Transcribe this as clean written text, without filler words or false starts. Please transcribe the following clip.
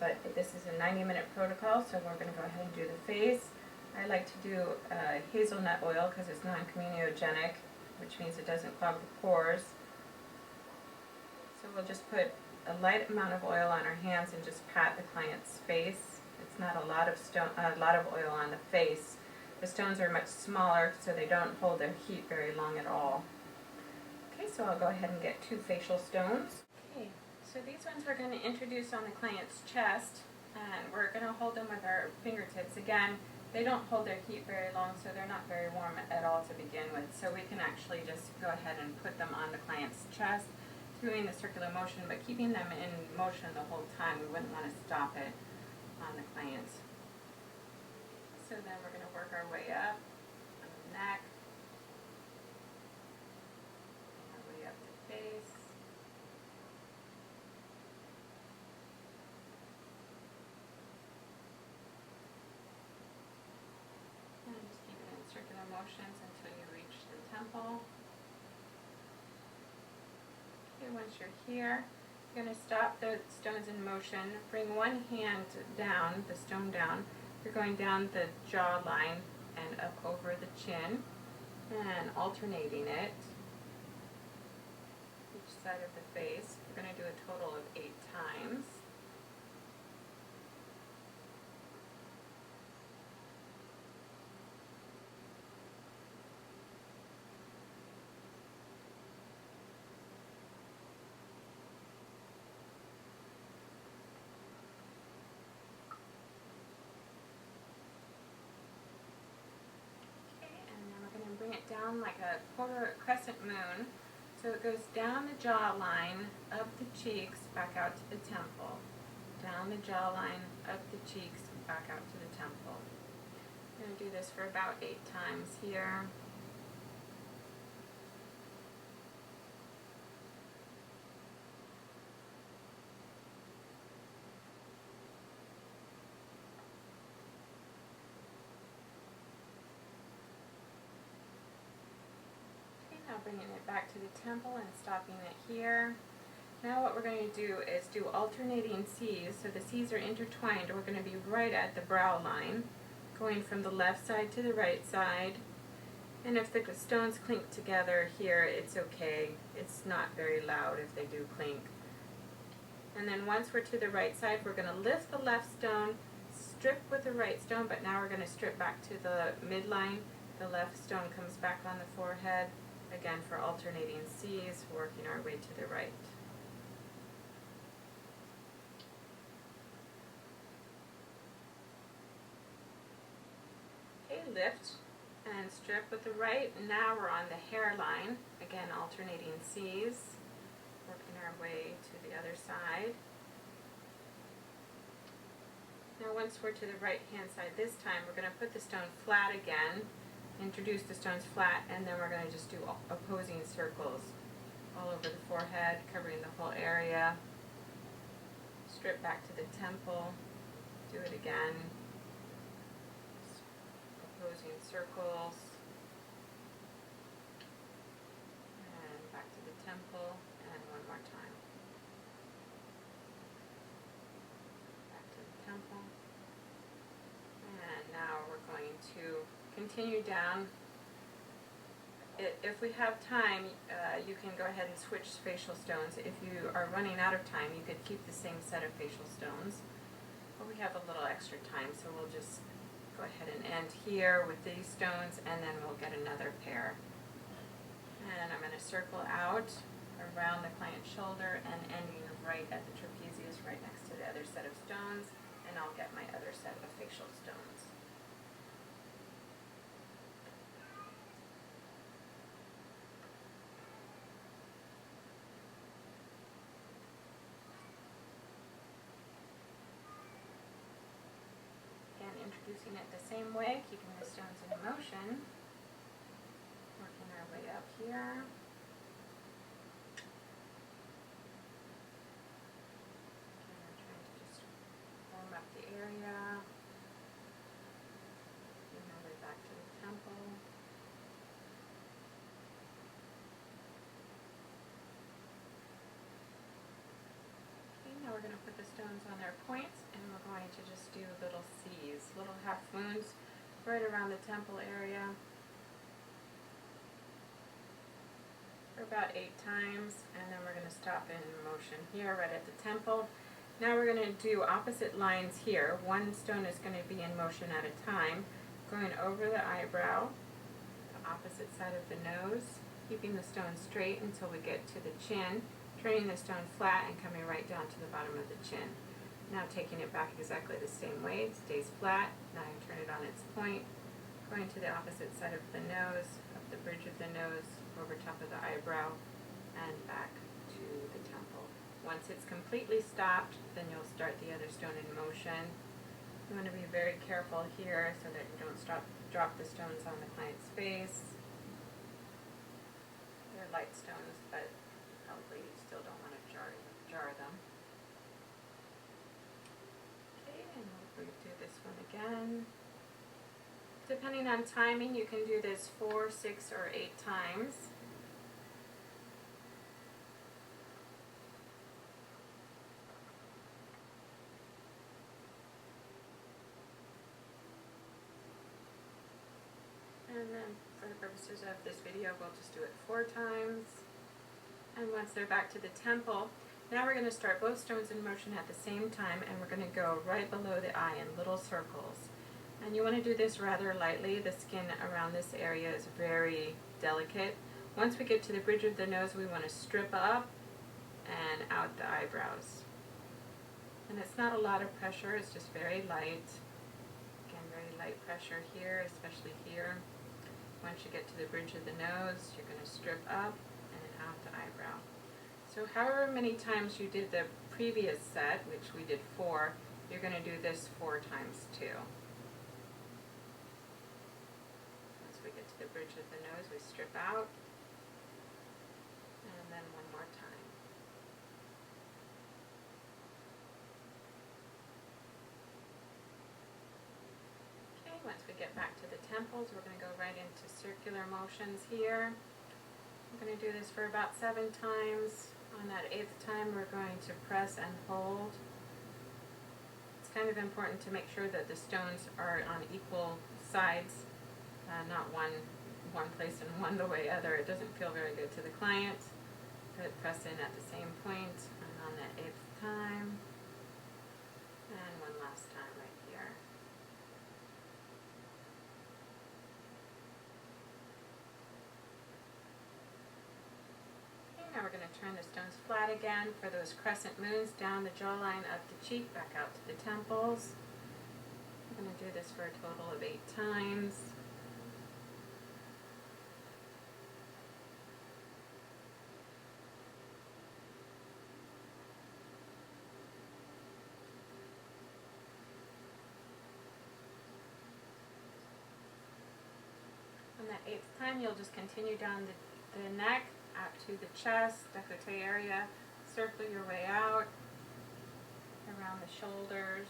but this is a 90-minute protocol, so we're going to go ahead and do the face. I like to do hazelnut oil because it's non-comedogenic, which means it doesn't clog the pores. So we'll just put a light amount of oil on our hands and just pat the client's face. It's not a lot of oil on the face. The stones are much smaller, so they don't hold their heat very long at all. Okay, so I'll go ahead and get 2 facial stones. Okay, so these ones we're going to introduce on the client's chest, and we're going to hold them with our fingertips. Again, they don't hold their heat very long, so they're not very warm at all to begin with. So we can actually just go ahead and put them on the client's chest, doing the circular motion, but keeping them in motion the whole time. We wouldn't want to stop it on the client. So then we're going to work our way up on the neck, our way up the face, and just keep it in circular motions until you reach the temple. Okay, once you're here, you're going to stop the stones in motion. Bring one hand down, the stone down. You're going down the jawline and up over the chin and alternating it each side of the face. We're going to do a total of 8 times. Bring it down like a quarter crescent moon, so it goes down the jawline, up the cheeks, back out to the temple. Down the jawline, up the cheeks, back out to the temple. I'm going to do this for about 8 times here. Now bringing it back to the temple and stopping it here. Now what we're going to do is do alternating C's. So the C's are intertwined. We're going to be right at the brow line, going from the left side to the right side. And if the stones clink together here, it's okay. It's not very loud if they do clink. And then once we're to the right side, we're going to lift the left stone, strip with the right stone, but now we're going to strip back to the midline. The left stone comes back on the forehead. Again, for alternating C's, working our way to the right. Okay, lift and strip with the right. Now we're on the hairline. Again, alternating C's, working our way to the other side. Now once we're to the right hand side this time, we're going to put the stone flat again. Introduce the stones flat, and then we're going to just do opposing circles all over the forehead, covering the whole area. Strip back to the temple. Do it again. Opposing circles. And back to the temple, and one more time. Back to the temple. And now we're going to continue down. If we have time, you can go ahead and switch facial stones. If you are running out of time, you could keep the same set of facial stones. But we have a little extra time, so we'll just go ahead and end here with these stones, and then we'll get another pair. And I'm going to circle out around the client's shoulder and ending right at the trapezius, right next to the other set of stones, and I'll get my other set of facial stones. Introducing it the same way, keeping the stones in motion, working our way up here. And we're trying to just warm up the area. Working our way back to the temple. Okay, now we're going to put the stones on their points and going to just do little C's, little half moons right around the temple area for about 8 times, and then we're going to stop in motion here right at the temple. Now we're going to do opposite lines here. One stone is going to be in motion at a time, going over the eyebrow, the opposite side of the nose, keeping the stone straight until we get to the chin, turning the stone flat and coming right down to the bottom of the chin. Now taking it back exactly the same way, it stays flat. Now you turn it on its point, going to the opposite side of the nose, up the bridge of the nose, over top of the eyebrow, and back to the temple. Once it's completely stopped, then you'll start the other stone in motion. You want to be very careful here so that you don't drop the stones on the client's face. They're light stones, but probably you still don't want to jar them. Okay, and we'll do this one again. Depending on timing, you can do this 4, 6, or 8 times. And then for the purposes of this video, we'll just do it 4 times. And once they're back to the temple, now we're going to start both stones in motion at the same time, and we're going to go right below the eye in little circles. And you want to do this rather lightly. The skin around this area is very delicate. Once we get to the bridge of the nose, we want to strip up and out the eyebrows. And it's not a lot of pressure, it's just very light. Again, very light pressure here, especially here. Once you get to the bridge of the nose, you're going to strip up and out the eyebrow. So however many times you did the previous set, which we did 4, you're going to do this 4 times too. Once we get to the bridge of the nose, we strip out, and then 1 more time. Okay, once we get back to the temples, we're going to go right into circular motions here. We're going to do this for about 7 times. On that 8th time, we're going to press and hold. It's kind of important to make sure that the stones are on equal sides, not one place and one the way other. It doesn't feel very good to the client. But press in at the same point on that 8th time, and 1 last time right here. Now we're going to turn the stones flat again for those crescent moons down the jawline of the cheek, back out to the temples. I'm going to do this for a total of 8 times. On that 8th time, you'll just continue down the neck, out to the chest, décolleté area, circle your way out, around the shoulders,